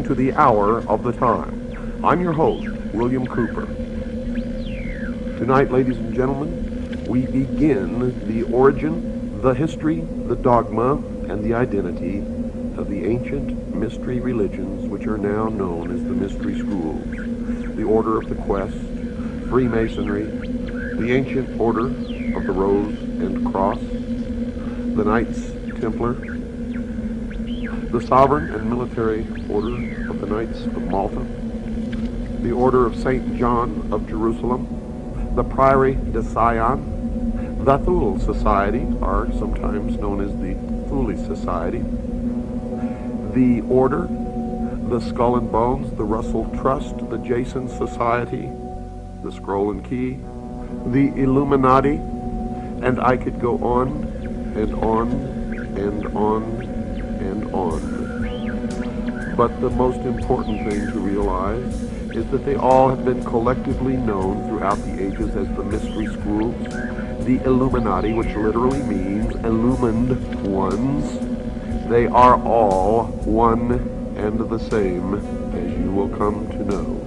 to the hour of the time. I'm your host, William Cooper. Tonight, ladies and gentlemen, we begin the origin, the history, the dogma, and the identity of the ancient mystery religions which are now known as the mystery schools, the Order of the Quest, Freemasonry, the ancient Order of the Rose and Cross, the Knights Templar, the Sovereign and Military Order of the Knights of Malta, the Order of St. John of Jerusalem, the Prieuré de Sion, the Thule Society, are sometimes known as the Thule Society, the Order, the Skull and Bones, the Russell Trust, the Jason Society, the Scroll and Key, the Illuminati, and I could go on and on and on and on. But the most important thing to realize is that they all have been collectively known throughout the ages as the mystery schools, the Illuminati, which literally means illumined ones. They are all one and the same, as you will come to know.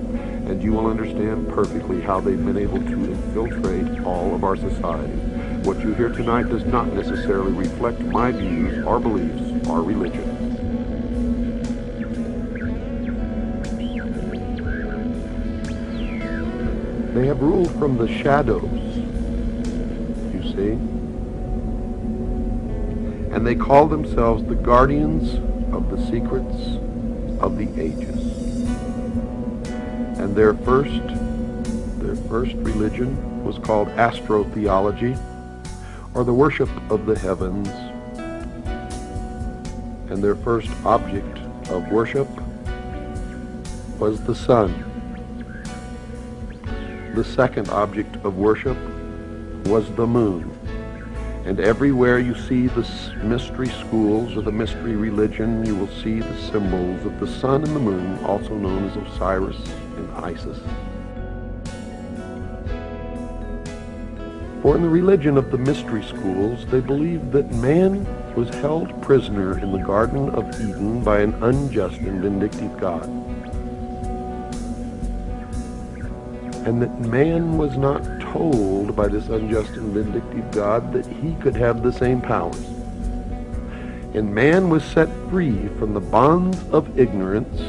And you will understand perfectly how they've been able to infiltrate all of our society. What you hear tonight does not necessarily reflect my views, our beliefs, our religion. They have ruled from the shadows, you see. And they call themselves the guardians of the secrets of the ages. And their first religion was called astrotheology, or the worship of the heavens. And their first object of worship was the sun. The second object of worship was the moon. And everywhere you see the mystery schools or the mystery religion, you will see the symbols of the sun and the moon, also known as Osiris and Isis. For in the religion of the mystery schools, they believed that man was held prisoner in the Garden of Eden by an unjust and vindictive God. And that man was not told by this unjust and vindictive God that he could have the same powers. And man was set free from the bonds of ignorance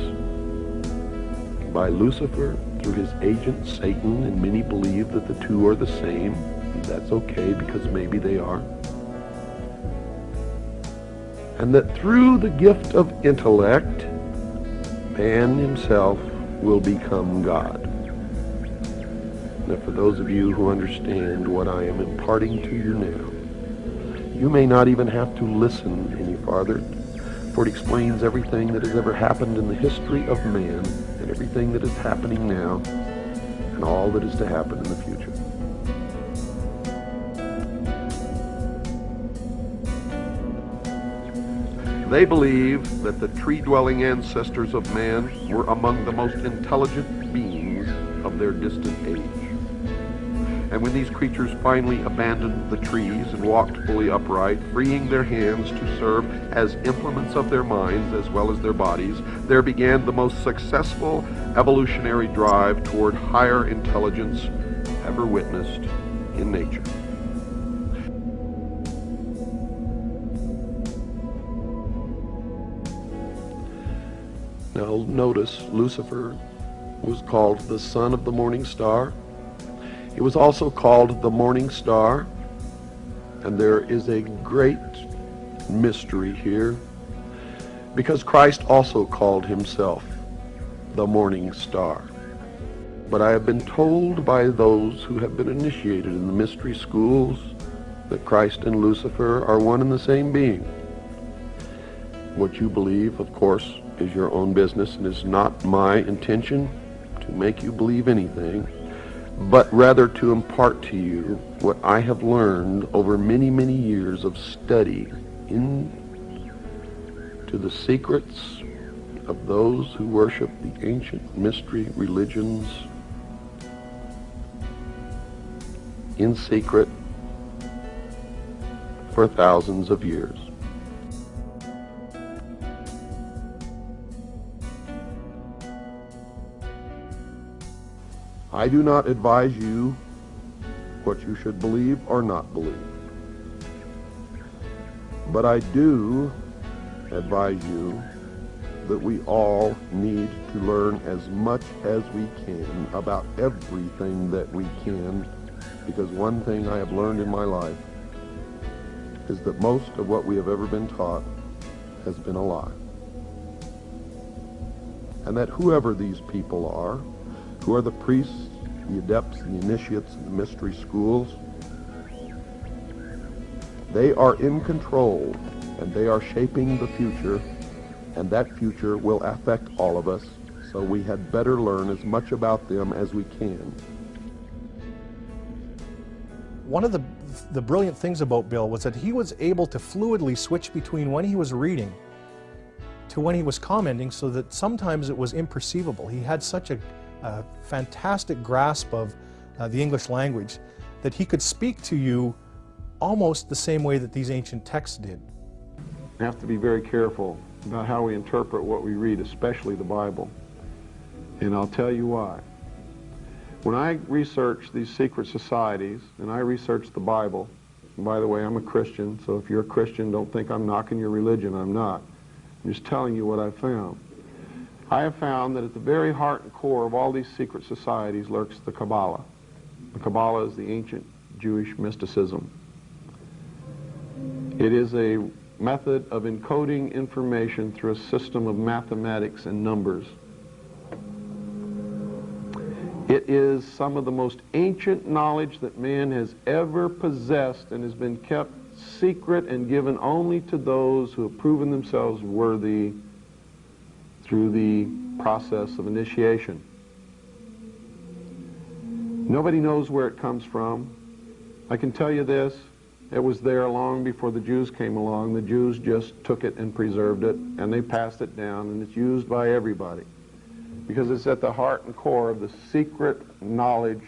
by Lucifer through his agent Satan, and many believe that the two are the same. And that's okay, because maybe they are. And that through the gift of intellect, man himself will become God. Now, for those of you who understand what I am imparting to you now, you may not even have to listen any farther, for it explains everything that has ever happened in the history of man, and everything that is happening now, and all that is to happen in the future. They believe that the tree-dwelling ancestors of man were among the most intelligent beings of their distant age. And when these creatures finally abandoned the trees and walked fully upright, freeing their hands to serve as implements of their minds as well as their bodies, there began the most successful evolutionary drive toward higher intelligence ever witnessed in nature. Now notice, Lucifer was called the son of the morning star. He was also called the morning star, and there is a great mystery here, because Christ also called himself the morning star. But I have been told by those who have been initiated in the mystery schools that Christ and Lucifer are one and the same being. What you believe, of course, is your own business, and is not my intention to make you believe anything, but rather to impart to you what I have learned over many, many years of study into the secrets of those who worship the ancient mystery religions in secret for thousands of years. I do not advise you what you should believe or not believe. But I do advise you that we all need to learn as much as we can about everything that we can, because one thing I have learned in my life is that most of what we have ever been taught has been a lie. And that whoever these people are, who are the priests, the adepts, the initiates, and the mystery schools, they are in control, and they are shaping the future, and that future will affect all of us, so we had better learn as much about them as we can. One of the brilliant things about Bill was that he was able to fluidly switch between when he was reading to when he was commenting, so that sometimes it was imperceivable. He had such a fantastic grasp of the English language that he could speak to you almost the same way that these ancient texts did. We have to be very careful about how we interpret what we read, especially the Bible. And I'll tell you why. When I research these secret societies, and I research the Bible, and by the way, I'm a Christian, so if you're a Christian, don't think I'm knocking your religion. I'm not. I'm just telling you what I found. I have found that at the very heart and core of all these secret societies lurks the Kabbalah. The Kabbalah is the ancient Jewish mysticism. It is a method of encoding information through a system of mathematics and numbers. It is some of the most ancient knowledge that man has ever possessed, and has been kept secret and given only to those who have proven themselves worthy through the process of initiation. Nobody knows where it comes from. I can tell you this, it was there long before the Jews came along. The Jews just took it and preserved it, and they passed it down, and it's used by everybody, because it's at the heart and core of the secret knowledge,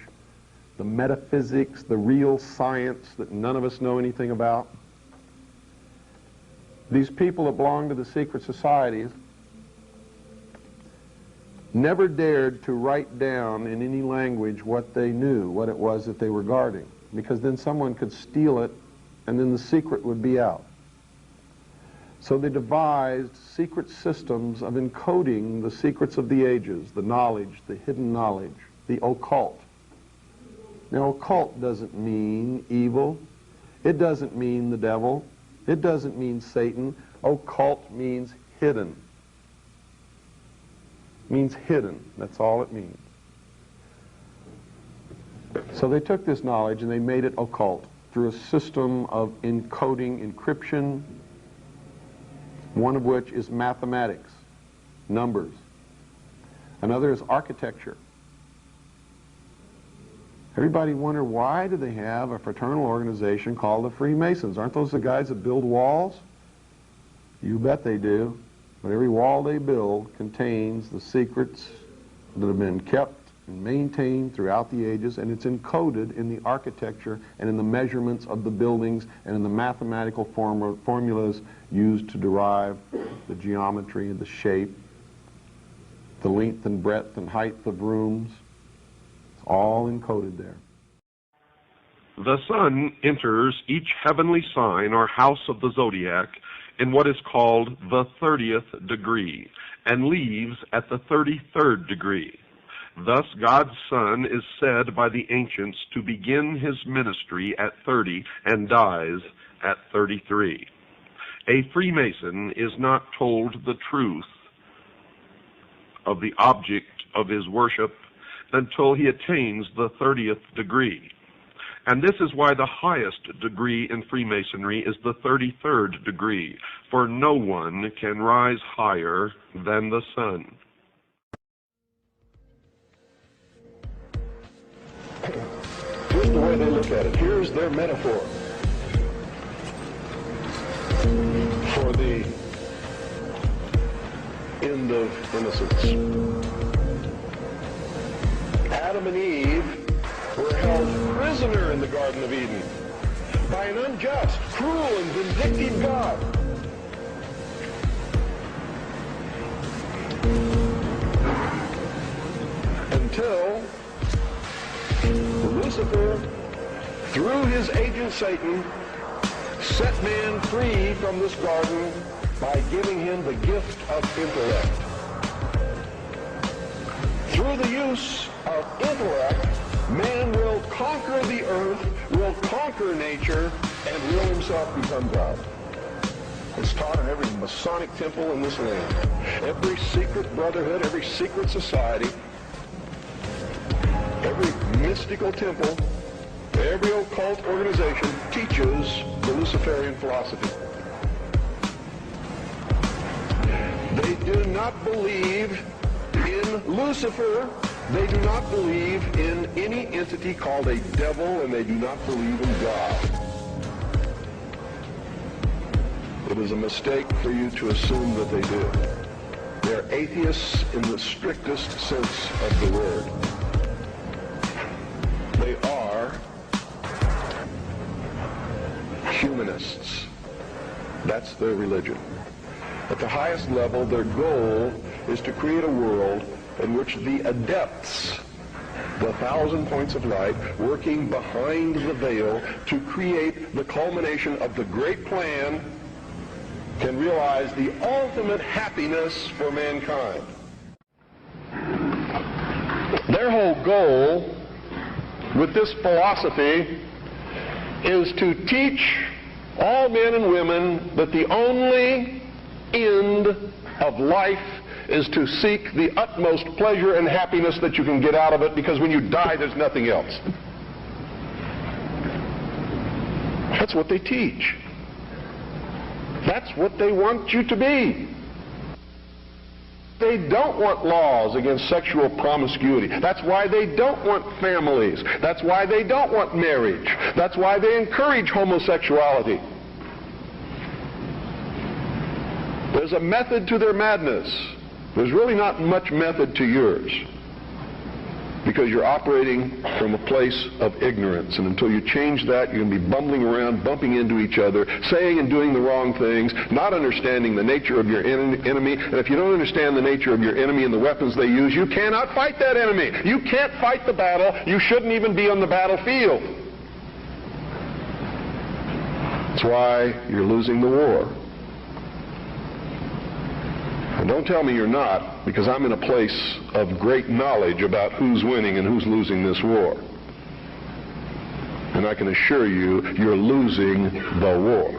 the metaphysics, the real science that none of us know anything about. These people that belong to the secret societies never dared to write down in any language what they knew, what it was that they were guarding, because then someone could steal it, and then the secret would be out. So they devised secret systems of encoding the secrets of the ages, the knowledge, the hidden knowledge, the occult. Now, occult doesn't mean evil. It doesn't mean the devil. It doesn't mean Satan. Occult means hidden. It means hidden. That's all it means. So they took this knowledge and they made it occult through a system of encoding, encryption, one of which is mathematics, numbers. Another is architecture. Everybody wonder, why do they have a fraternal organization called the Freemasons? Aren't those the guys that build walls? You bet they do. But every wall they build contains the secrets that have been kept and maintained throughout the ages, and it's encoded in the architecture and in the measurements of the buildings and in the mathematical formulas used to derive the geometry and the shape, the length and breadth and height of rooms. It's all encoded there. The sun enters each heavenly sign or house of the zodiac in what is called the 30th degree, and leaves at the 33rd degree. Thus, God's Son is said by the ancients to begin his ministry at 30 and dies at 33. A Freemason is not told the truth of the object of his worship until he attains the 30th degree. And this is why the highest degree in Freemasonry is the 33rd degree, for no one can rise higher than the sun. Here's the way they look at it. Here's their metaphor for the end of innocence. Adam and Eve were held prisoner in the Garden of Eden by an unjust, cruel, and vindictive God. Until Lucifer, through his agent Satan, set man free from this garden by giving him the gift of intellect. Through the use of intellect, man will conquer the earth, will conquer nature, and will himself become God. It's taught in every Masonic temple in this land. Every secret brotherhood, every secret society, every mystical temple, every occult organization teaches the Luciferian philosophy. They do not believe in Lucifer. They do not believe in any entity called a devil, and they do not believe in God. It is a mistake for you to assume that they do. They're atheists in the strictest sense of the word. They are humanists. That's their religion. At the highest level, their goal is to create a world in which the adepts, the 1,000 points of light, working behind the veil to create the culmination of the great plan, can realize the ultimate happiness for mankind. Their whole goal with this philosophy is to teach all men and women that the only end of life is to seek the utmost pleasure and happiness that you can get out of it, because when you die, there's nothing else. That's what they teach. That's what they want you to be. They don't want laws against sexual promiscuity. That's why they don't want families. That's why they don't want marriage. That's why they encourage homosexuality. There's a method to their madness. There's really not much method to yours, because you're operating from a place of ignorance. And until you change that, you're going to be bumbling around, bumping into each other, saying and doing the wrong things, not understanding the nature of your enemy. And if you don't understand the nature of your enemy and the weapons they use, you cannot fight that enemy. You can't fight the battle. You shouldn't even be on the battlefield. That's why you're losing the war. And don't tell me you're not, because I'm in a place of great knowledge about who's winning and who's losing this war. And I can assure you, you're losing the war.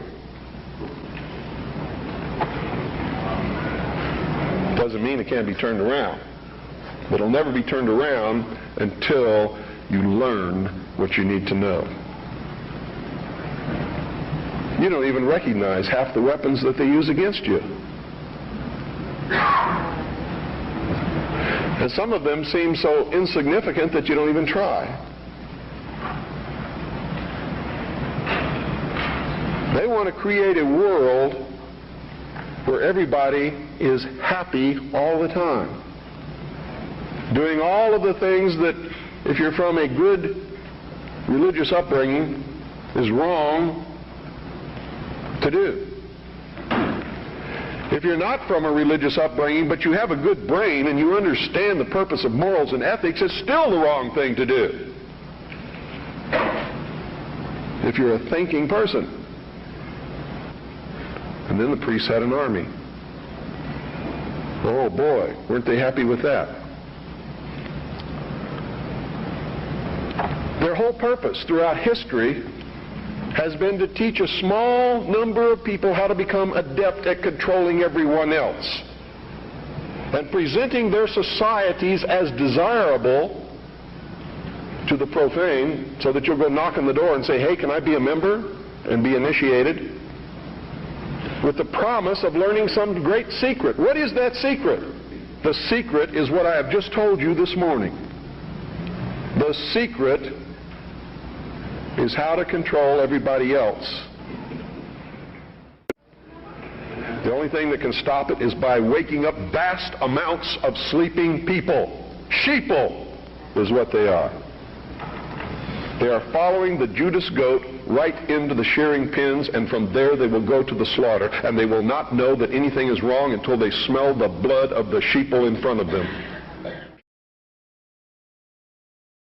Doesn't mean it can't be turned around. But it'll never be turned around until you learn what you need to know. You don't even recognize half the weapons that they use against you. And some of them seem so insignificant that you don't even try. They want to create a world where everybody is happy all the time, doing all of the things that, if you're from a good religious upbringing, is wrong to do. If you're not from a religious upbringing, but you have a good brain and you understand the purpose of morals and ethics, it's still the wrong thing to do. If you're a thinking person. And then the priests had an army. Oh boy, weren't they happy with that? Their whole purpose throughout history has been to teach a small number of people how to become adept at controlling everyone else, and presenting their societies as desirable to the profane, so that you'll go knock on the door and say, hey, can I be a member and be initiated, with the promise of learning some great secret. What is that secret? The secret is what I have just told you this morning. The secret is how to control everybody else. The only thing that can stop it is by waking up vast amounts of sleeping people. Sheeple is what they are. They are following the Judas goat right into the shearing pins, and from there they will go to the slaughter, and they will not know that anything is wrong until they smell the blood of the sheeple in front of them.